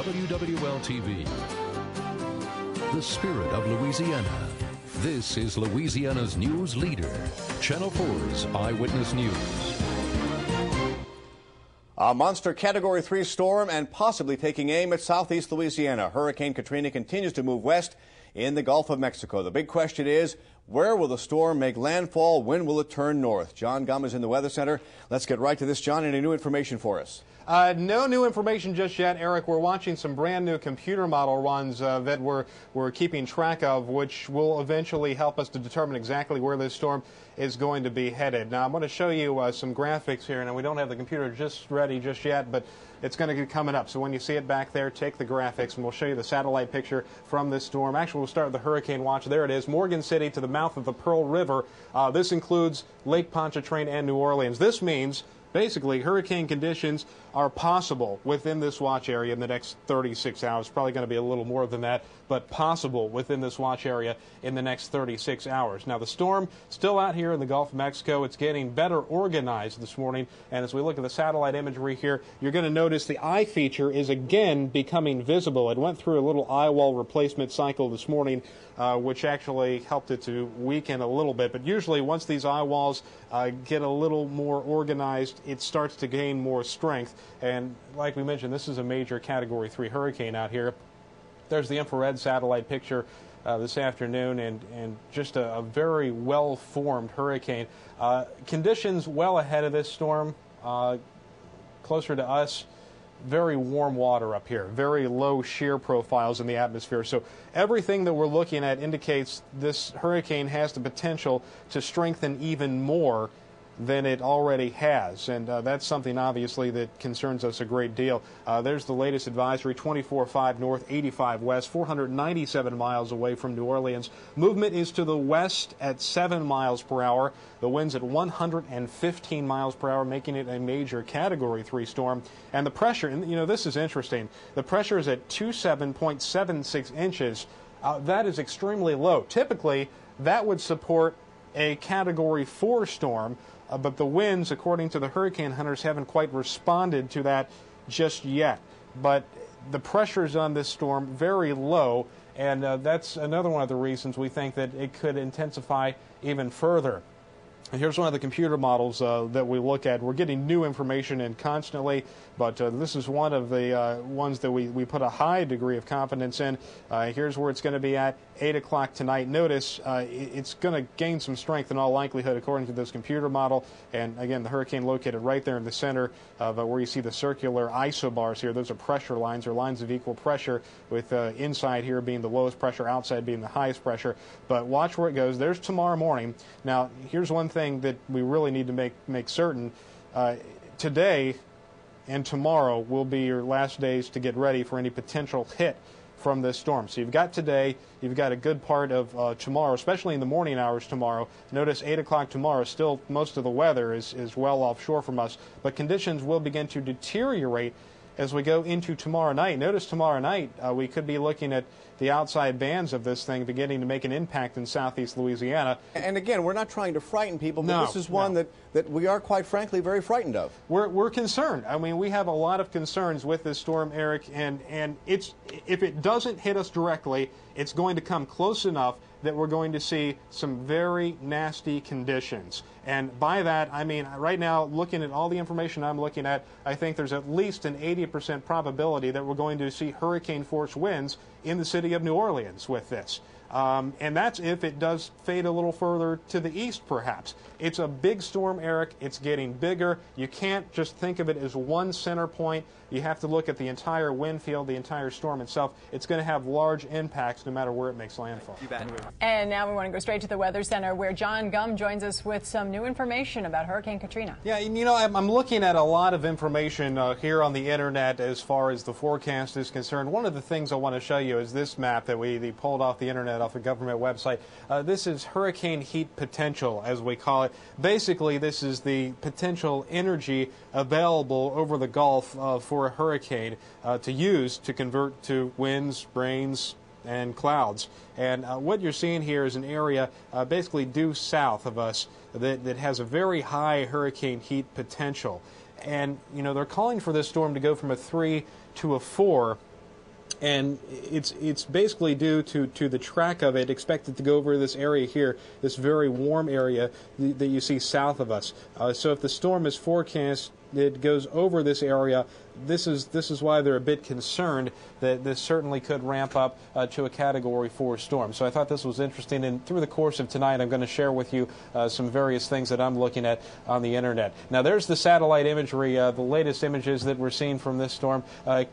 WWL-TV. The spirit of Louisiana. This is Louisiana's news leader, Channel 4's Eyewitness News. A monster Category 3 storm and possibly taking aim at southeast Louisiana. Hurricane Katrina continues to move west in the Gulf of Mexico. The big question is, where will the storm make landfall? When will it turn north? John Gumm is in the Weather Center. Let's get right to this, John. Any new information for us? No new information just yet, Eric. We're watching some brand new computer model runs that we're keeping track of, which will eventually help us to determine exactly where this storm is going to be headed. Now, I'm going to show you some graphics here. Now, we don't have the computer just ready just yet, but it's going to be coming up. So when you see it back there, take the graphics, and we'll show you the satellite picture from this storm. Actually, we'll start with the hurricane watch. There it is, Morgan City to the mouth of the Pearl River. This includes Lake Pontchartrain and New Orleans. This means basically, hurricane conditions are possible within this watch area in the next 36 hours. Probably going to be a little more than that, but possible within this watch area in the next 36 hours. Now, the storm still out here in the Gulf of Mexico. It's getting better organized this morning, and as we look at the satellite imagery here, you're going to notice the eye feature is again becoming visible. It went through a little eye wall replacement cycle this morning, which actually helped it to weaken a little bit. But usually, once these eye walls get a little more organized, it starts to gain more strength. And like we mentioned, this is a major Category 3 hurricane out here. There's the infrared satellite picture this afternoon, and just a very well-formed hurricane. Conditions well ahead of this storm, closer to us. Very warm water up here, very low shear profiles in the atmosphere. So everything that we're looking at indicates this hurricane has the potential to strengthen even more than it already has, and that's something obviously that concerns us a great deal. There's the latest advisory, 24.5 north, 85 west, 497 miles away from New Orleans. Movement is to the west at 7 miles per hour. The wind's at 115 miles per hour, making it a major Category 3 storm. And the pressure, and you know, this is interesting, the pressure is at 27.76 inches. That is extremely low. Typically, that would support a Category 4 storm, but the winds, according to the hurricane hunters, haven't quite responded to that just yet. But the pressures on this storm very low, and that's another one of the reasons we think that it could intensify even further. And here's one of the computer models that we look at. We're getting new information in constantly, but this is one of the ones that we put a high degree of confidence in. Here's where it's going to be at 8 o'clock tonight. Notice it's going to gain some strength in all likelihood according to this computer model. And again, the hurricane located right there in the center of where you see the circular isobars here. Those are pressure lines, or lines of equal pressure, with inside here being the lowest pressure, outside being the highest pressure. But watch where it goes. There's tomorrow morning. Now, here's one thing that we really need to make certain. Today and tomorrow will be your last days to get ready for any potential hit from this storm. So you've got today, you've got a good part of tomorrow, especially in the morning hours tomorrow. Notice 8 o'clock tomorrow, still most of the weather is well offshore from us, but conditions will begin to deteriorate as we go into tomorrow night. Notice tomorrow night we could be looking at the outside bands of this thing beginning to make an impact in southeast Louisiana. And again, we're not trying to frighten people, but this is one that we are, quite frankly, very frightened of. We're concerned. I mean, we have a lot of concerns with this storm, Eric, and if it doesn't hit us directly, it's going to come close enough that we're going to see some very nasty conditions. And by that, I mean, right now, looking at all the information I'm looking at, I think there's at least an 80% probability that we're going to see hurricane-force winds in the city of New Orleans with this. And that's if it does fade a little further to the east, perhaps. It's a big storm, Eric. It's getting bigger. You can't just think of it as one center point. You have to look at the entire wind field, the entire storm itself. It's going to have large impacts no matter where it makes landfall. You bet. And now we want to go straight to the Weather Center, where John Gumm joins us with some new information about Hurricane Katrina. Yeah, you know, I'm looking at a lot of information here on the internet as far as the forecast is concerned. One of the things I want to show you is this map that we pulled off the internet, off the government website. This is hurricane heat potential, as we call it. Basically, this is the potential energy available over the Gulf for a hurricane to use to convert to winds, rains, and clouds. And what you're seeing here is an area basically due south of us that has a very high hurricane heat potential. And, you know, they're calling for this storm to go from a 3 to a 4 And it's basically due to the track of it expected to go over this area here, this very warm area that you see south of us. So if the storm is forecast, it goes over this area. This is why they're a bit concerned that this certainly could ramp up to a Category 4 storm. So I thought this was interesting, and through the course of tonight I'm going to share with you some various things that I'm looking at on the internet. Now there's the satellite imagery, the latest images that we're seeing from this storm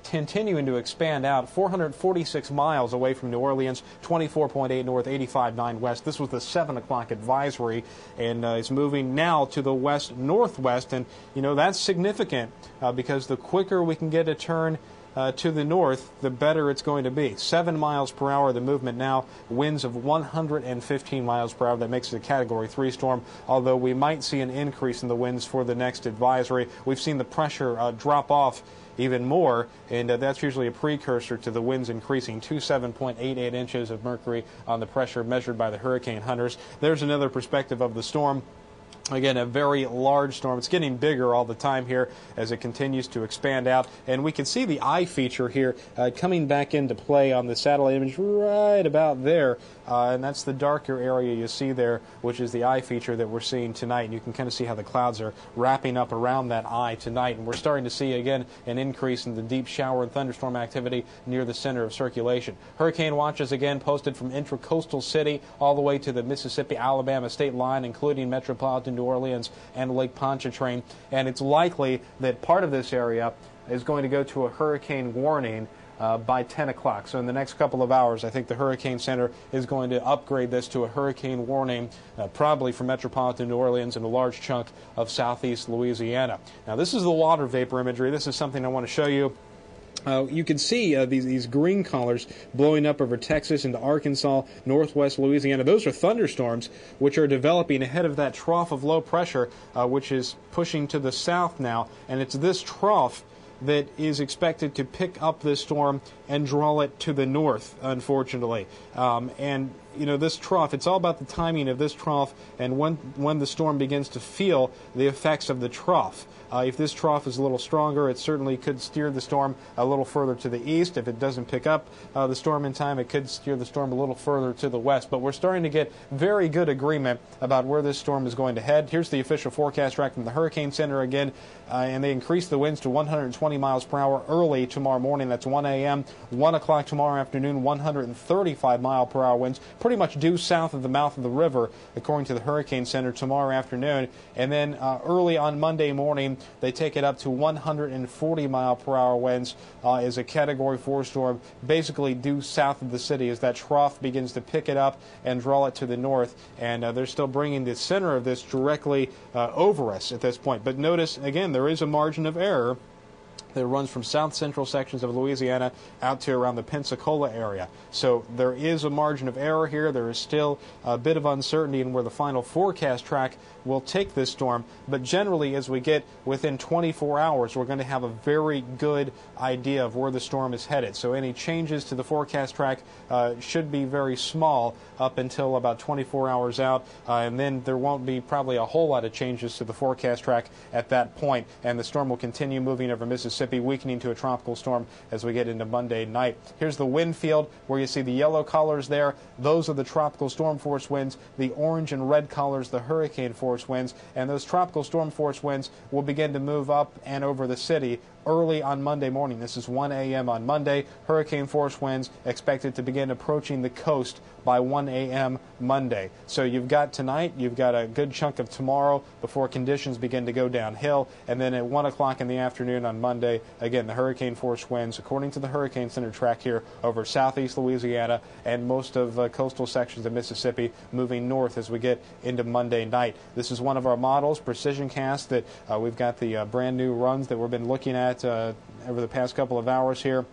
continuing to expand out 446 miles away from New Orleans, 24.8 north, 85.9 west. This was the 7 o'clock advisory, and it's moving now to the west-northwest, and you know that's significant because the quicker we can get a turn to the north, the better it's going to be. 7 miles per hour, the movement now, winds of 115 miles per hour. That makes it a Category 3 storm, although we might see an increase in the winds for the next advisory. We've seen the pressure drop off even more, and that's usually a precursor to the winds increasing to 7.88 inches of mercury on the pressure measured by the hurricane hunters. There's another perspective of the storm. Again, a very large storm. It's getting bigger all the time here as it continues to expand out. And we can see the eye feature here coming back into play on the satellite image right about there. And that's the darker area you see there, which is the eye feature that we're seeing tonight. And you can kind of see how the clouds are wrapping up around that eye tonight. And we're starting to see, again, an increase in the deep shower and thunderstorm activity near the center of circulation. Hurricane watches, again, posted from intracoastal city all the way to the Mississippi-Alabama state line, including metropolitan New Orleans and Lake Pontchartrain, and it's likely that part of this area is going to go to a hurricane warning by 10 o'clock. So in the next couple of hours, I think the Hurricane Center is going to upgrade this to a hurricane warning, probably for metropolitan New Orleans and a large chunk of southeast Louisiana. Now, this is the water vapor imagery. This is something I want to show you. You can see these green colors blowing up over Texas into Arkansas, northwest Louisiana. Those are thunderstorms which are developing ahead of that trough of low pressure, which is pushing to the south now. And it's this trough that is expected to pick up this storm and draw it to the north, unfortunately. And you know, this trough, it's all about the timing of this trough and when the storm begins to feel the effects of the trough. If this trough is a little stronger, it certainly could steer the storm a little further to the east. If it doesn't pick up the storm in time, it could steer the storm a little further to the west. But we're starting to get very good agreement about where this storm is going to head. Here's the official forecast track from the Hurricane Center again, and they increased the winds to 120 miles per hour early tomorrow morning. That's 1 a.m. 1 o'clock tomorrow afternoon, 135 mile per hour winds, pretty much due south of the mouth of the river, according to the Hurricane Center tomorrow afternoon. And then early on Monday morning, they take it up to 140 mile per hour winds as a Category 4 storm, basically due south of the city as that trough begins to pick it up and draw it to the north. And they're still bringing the center of this directly over us at this point. But notice, again, there is a margin of error that runs from south-central sections of Louisiana out to around the Pensacola area. So there is a margin of error here. There is still a bit of uncertainty in where the final forecast track will take this storm. But generally, as we get within 24 hours, we're going to have a very good idea of where the storm is headed. So any changes to the forecast track should be very small up until about 24 hours out. And then there won't be probably a whole lot of changes to the forecast track at that point. And the storm will continue moving over Mississippi, weakening to a tropical storm as we get into Monday night. Here's the wind field where you see the yellow colors there. Those are the tropical storm force winds. The orange and red colors, the hurricane force winds. And those tropical storm force winds will begin to move up and over the city early on Monday morning. This is 1 a.m. on Monday. Hurricane force winds expected to begin approaching the coast by 1 a.m. Monday. So you've got tonight, you've got a good chunk of tomorrow before conditions begin to go downhill, and then at 1 o'clock in the afternoon on Monday, again, the hurricane force winds, according to the Hurricane Center track here, over southeast Louisiana and most of coastal sections of Mississippi, moving north as we get into Monday night. This is one of our models, Precision Cast, that we've got the brand new runs that we've been looking at over the past couple of hours here.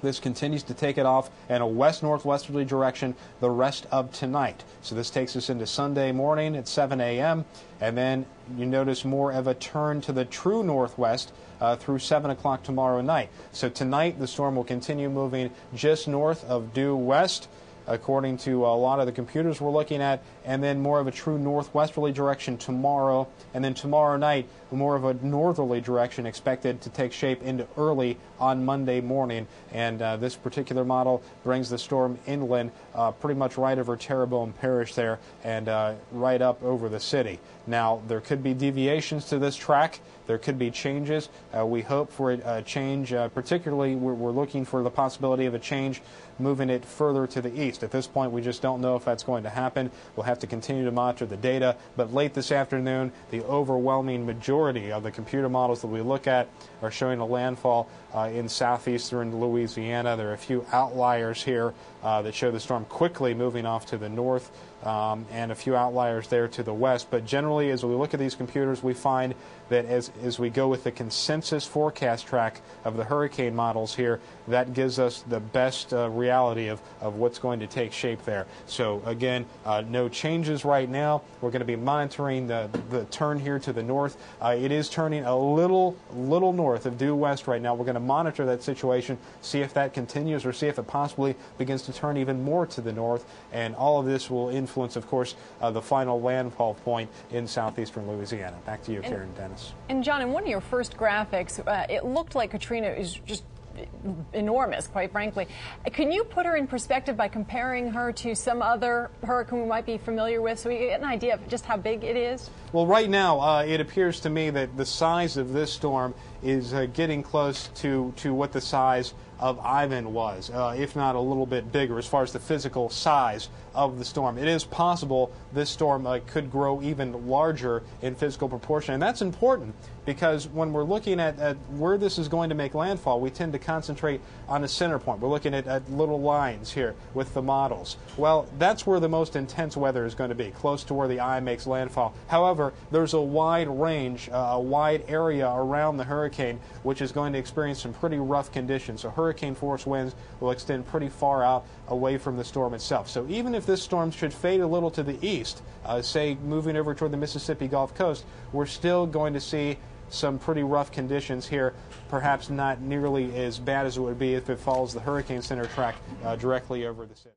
This continues to take it off in a west-northwesterly direction the rest of tonight. So this takes us into Sunday morning at 7 a.m. And then you notice more of a turn to the true northwest through 7 o'clock tomorrow night. So tonight the storm will continue moving just north of due west. according to a lot of the computers we're looking at, and then more of a true northwesterly direction tomorrow, and then tomorrow night more of a northerly direction expected to take shape into early on Monday morning. And this particular model brings the storm inland pretty much right over Terrebonne Parish there, and right up over the city. Now, there could be deviations to this track. There could be changes. We hope for a change. Particularly, we're looking for the possibility of a change moving it further to the east. At this point, we just don't know if that's going to happen. We'll have to continue to monitor the data. But late this afternoon, the overwhelming majority of the computer models that we look at are showing a landfall in southeastern Louisiana. There are a few outliers here that show the storm quickly moving off to the north, and a few outliers there to the west. But generally, as we look at these computers, we find that as we go with the consensus forecast track of the hurricane models here, that gives us the best reality of what's going to take shape there. So again, no changes right now. We're going to be monitoring the turn here to the north. It is turning a little north of due west right now. We're going to monitor that situation, see if that continues, or see if it possibly begins to turn even more to the north. And all of this will influence, of course, the final landfall point in southeastern Louisiana. Back to you, Karen and Dennis. And John, in one of your first graphics, it looked like Katrina is just enormous, quite frankly. Can you put her in perspective by comparing her to some other hurricane we might be familiar with, so we get an idea of just how big it is? Well, right now, it appears to me that the size of this storm is getting close to what the size of Ivan was, if not a little bit bigger as far as the physical size of the storm. It is possible this storm could grow even larger in physical proportion, and that's important because when we're looking at where this is going to make landfall, we tend to concentrate on a center point. We're looking at little lines here with the models. Well, that's where the most intense weather is going to be, close to where the eye makes landfall. However, there's a wide range, a wide area around the hurricane which is going to experience some pretty rough conditions. So hurricane force winds will extend pretty far out away from the storm itself. So even if this storm should fade a little to the east, say moving over toward the Mississippi Gulf Coast, we're still going to see some pretty rough conditions here, perhaps not nearly as bad as it would be if it follows the hurricane center track directly over the city.